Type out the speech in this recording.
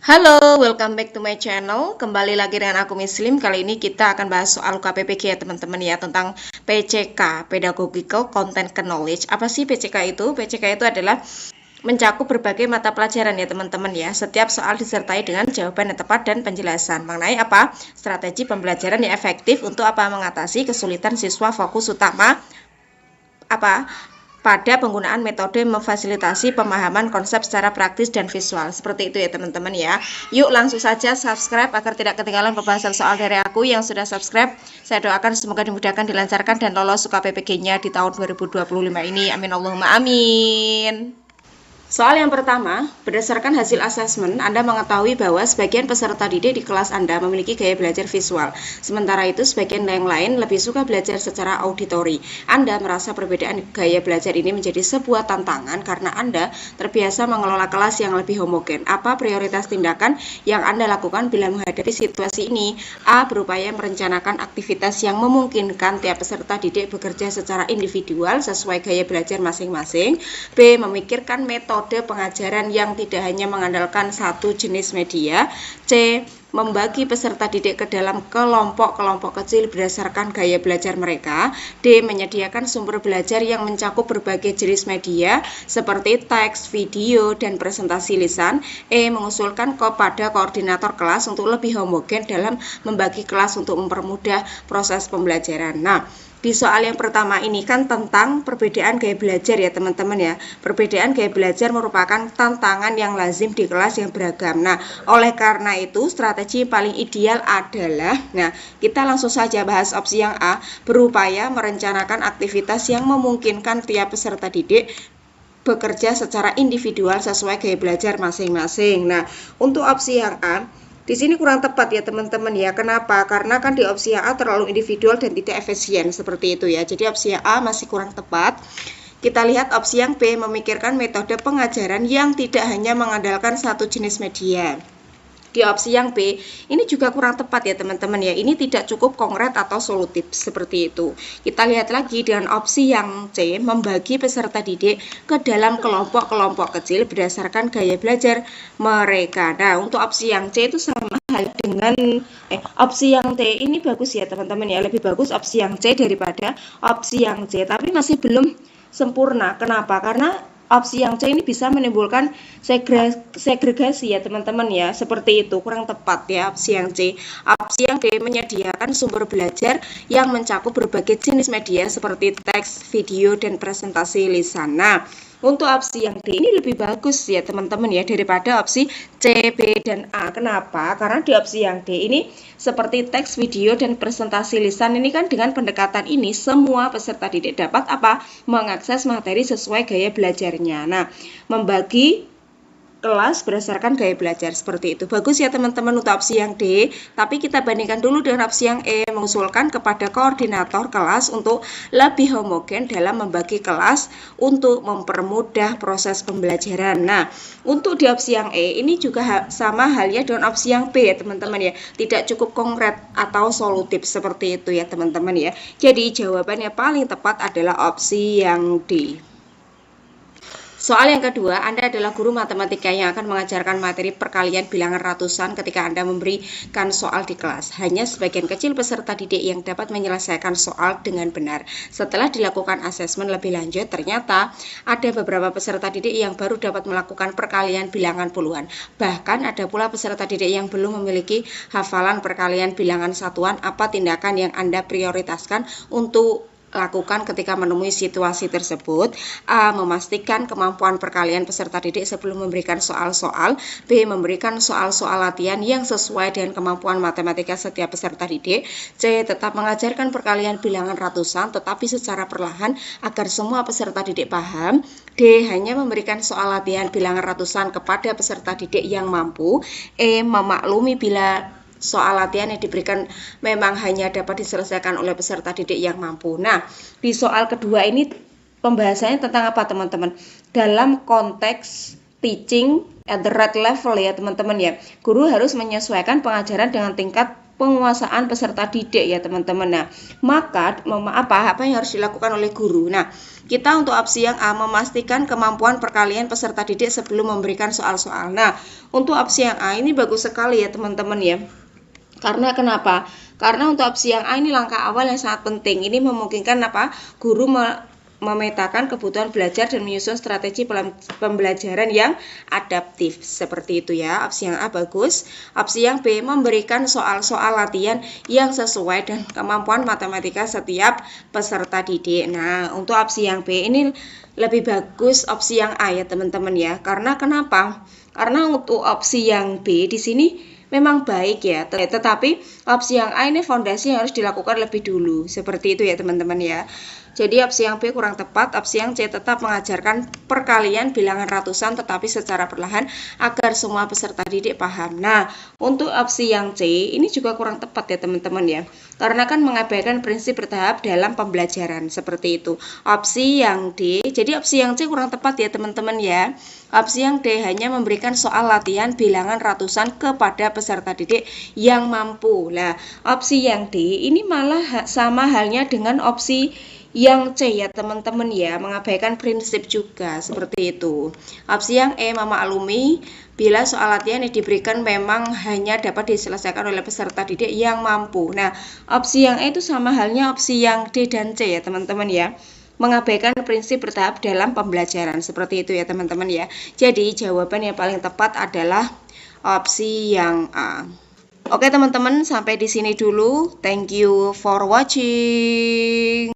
Halo, welcome back to my channel. Kembali lagi dengan aku Muslim. Kali ini kita akan bahas soal KPPG ya teman-teman ya, tentang PCK, Pedagogical Content Knowledge. Apa sih PCK itu? PCK itu adalah mencakup berbagai mata pelajaran ya teman-teman ya. Setiap soal disertai dengan jawaban yang tepat dan penjelasan mengenai apa? Strategi pembelajaran yang efektif untuk mengatasi kesulitan siswa. Fokus utama pada penggunaan metode memfasilitasi pemahaman konsep secara praktis dan visual. Seperti itu ya teman-teman ya. Yuk langsung saja subscribe agar tidak ketinggalan pembahasan soal dari aku. Yang sudah subscribe, saya doakan semoga dimudahkan, dilancarkan, dan lolos KPPG-nya di tahun 2025 ini. Amin Allahumma amin. Soal yang pertama, berdasarkan hasil asesmen, Anda mengetahui bahwa sebagian peserta didik di kelas Anda memiliki gaya belajar visual. Sementara itu, sebagian yang lain lebih suka belajar secara auditori. Anda merasa perbedaan gaya belajar ini menjadi sebuah tantangan karena Anda terbiasa mengelola kelas yang lebih homogen. Apa prioritas tindakan yang Anda lakukan bila menghadapi situasi ini? A. Berupaya merencanakan aktivitas yang memungkinkan tiap peserta didik bekerja secara individual sesuai gaya belajar masing-masing. B. Memikirkan metode pengajaran yang tidak hanya mengandalkan satu jenis media. C. Membagi peserta didik ke dalam kelompok-kelompok kecil berdasarkan gaya belajar mereka. D. Menyediakan sumber belajar yang mencakup berbagai jenis media seperti teks, video, dan presentasi lisan. E. Mengusulkan kepada koordinator kelas untuk lebih homogen dalam membagi kelas untuk mempermudah proses pembelajaran. Nah, di soal yang pertama ini kan tentang perbedaan gaya belajar ya teman-teman ya. Perbedaan gaya belajar merupakan tantangan yang lazim di kelas yang beragam. Nah, oleh karena itu strategi yang paling ideal adalah, kita langsung saja bahas opsi yang A, berupaya merencanakan aktivitas yang memungkinkan tiap peserta didik bekerja secara individual sesuai gaya belajar masing-masing. Nah, untuk opsi yang A di sini kurang tepat ya teman-teman ya. Kenapa? Karena kan di opsi A terlalu individual dan tidak efisien seperti itu ya. Jadi opsi A masih kurang tepat. Kita lihat opsi yang B, memikirkan metode pengajaran yang tidak hanya mengandalkan satu jenis media. Di opsi yang B, ini juga kurang tepat ya teman-teman ya. Ini tidak cukup konkret atau solutif seperti itu. Kita lihat lagi dengan opsi yang C, membagi peserta didik ke dalam kelompok-kelompok kecil berdasarkan gaya belajar mereka. Nah, untuk opsi yang C itu sama hal dengan opsi yang D ini bagus ya teman-teman ya. Lebih bagus opsi yang C daripada opsi yang C, tapi masih belum sempurna. Kenapa? Karena opsi yang C ini bisa menimbulkan segregasi ya teman-teman ya. Seperti itu, kurang tepat ya opsi yang C. Opsi yang D menyediakan sumber belajar yang mencakup berbagai jenis media seperti teks, video, dan presentasi lisan. Nah, untuk opsi yang D ini lebih bagus ya teman-teman ya daripada opsi C, B, dan A. Kenapa? Karena di opsi yang D ini seperti teks, video, dan presentasi lisan ini kan dengan pendekatan ini semua peserta didik dapat mengakses materi sesuai gaya belajarnya. Nah, membagi kelas berdasarkan gaya belajar seperti itu. Bagus ya teman-teman untuk opsi yang D, tapi kita bandingkan dulu dengan opsi yang E, mengusulkan kepada koordinator kelas untuk lebih homogen dalam membagi kelas untuk mempermudah proses pembelajaran. Nah, untuk di opsi yang E ini juga sama halnya dengan opsi yang B ya teman-teman ya. Tidak cukup konkret atau solutif seperti itu ya teman-teman ya. Jadi jawabannya paling tepat adalah opsi yang D. Soal yang kedua, Anda adalah guru matematika yang akan mengajarkan materi perkalian bilangan ratusan ketika Anda memberikan soal di kelas. Hanya sebagian kecil peserta didik yang dapat menyelesaikan soal dengan benar. Setelah dilakukan asesmen lebih lanjut, ternyata ada beberapa peserta didik yang baru dapat melakukan perkalian bilangan puluhan. Bahkan ada pula peserta didik yang belum memiliki hafalan perkalian bilangan satuan. Apa tindakan yang Anda prioritaskan untuk lakukan ketika menemui situasi tersebut? A. Memastikan kemampuan perkalian peserta didik sebelum memberikan soal-soal. B. Memberikan soal-soal latihan yang sesuai dengan kemampuan matematika setiap peserta didik. C. Tetap mengajarkan perkalian bilangan ratusan tetapi secara perlahan agar semua peserta didik paham. D. Hanya memberikan soal latihan bilangan ratusan kepada peserta didik yang mampu. E. Memaklumi bila soal latihan yang diberikan memang hanya dapat diselesaikan oleh peserta didik yang mampu. Nah, di soal kedua ini pembahasannya tentang apa teman-teman? Dalam konteks teaching at the right level ya teman-teman ya. Guru harus menyesuaikan pengajaran dengan tingkat penguasaan peserta didik ya teman-teman. Nah, maka apa yang harus dilakukan oleh guru? Nah, kita untuk opsi yang A memastikan kemampuan perkalian peserta didik sebelum memberikan soal-soal. Nah, untuk opsi yang A ini bagus sekali ya teman-teman ya. Karena kenapa? Karena untuk opsi yang A ini langkah awal yang sangat penting. Ini memungkinkan apa? Guru memetakan kebutuhan belajar dan menyusun strategi pembelajaran yang adaptif. Seperti itu ya. Opsi yang A bagus. Opsi yang B memberikan soal-soal latihan yang sesuai dengan kemampuan matematika setiap peserta didik. Nah, untuk opsi yang B ini lebih bagus opsi yang A ya teman-teman ya. Karena kenapa? Karena untuk opsi yang B di sini memang baik ya, tetapi opsi yang A ini fondasi yang harus dilakukan lebih dulu. Seperti itu ya teman-teman ya. Jadi opsi yang B kurang tepat, opsi yang C tetap mengajarkan perkalian bilangan ratusan tetapi secara perlahan agar semua peserta didik paham. Nah, untuk opsi yang C ini juga kurang tepat ya teman-teman ya. Karena kan mengabaikan prinsip bertahap dalam pembelajaran, seperti itu. Opsi yang D, jadi opsi yang C kurang tepat ya teman-teman ya. Opsi yang D hanya memberikan soal latihan bilangan ratusan kepada peserta didik yang mampu. Nah, opsi yang D ini malah sama halnya dengan opsi yang C ya teman-teman ya, mengabaikan prinsip juga, seperti itu. Opsi yang E memaklumi bila soal latihan yang diberikan memang hanya dapat diselesaikan oleh peserta didik yang mampu. Nah, opsi yang E itu sama halnya opsi yang D dan C ya teman-teman ya, mengabaikan prinsip bertahap dalam pembelajaran, seperti itu ya teman-teman ya. Jadi jawaban yang paling tepat adalah opsi yang A. Oke teman-teman, sampai di sini dulu. Thank you for watching.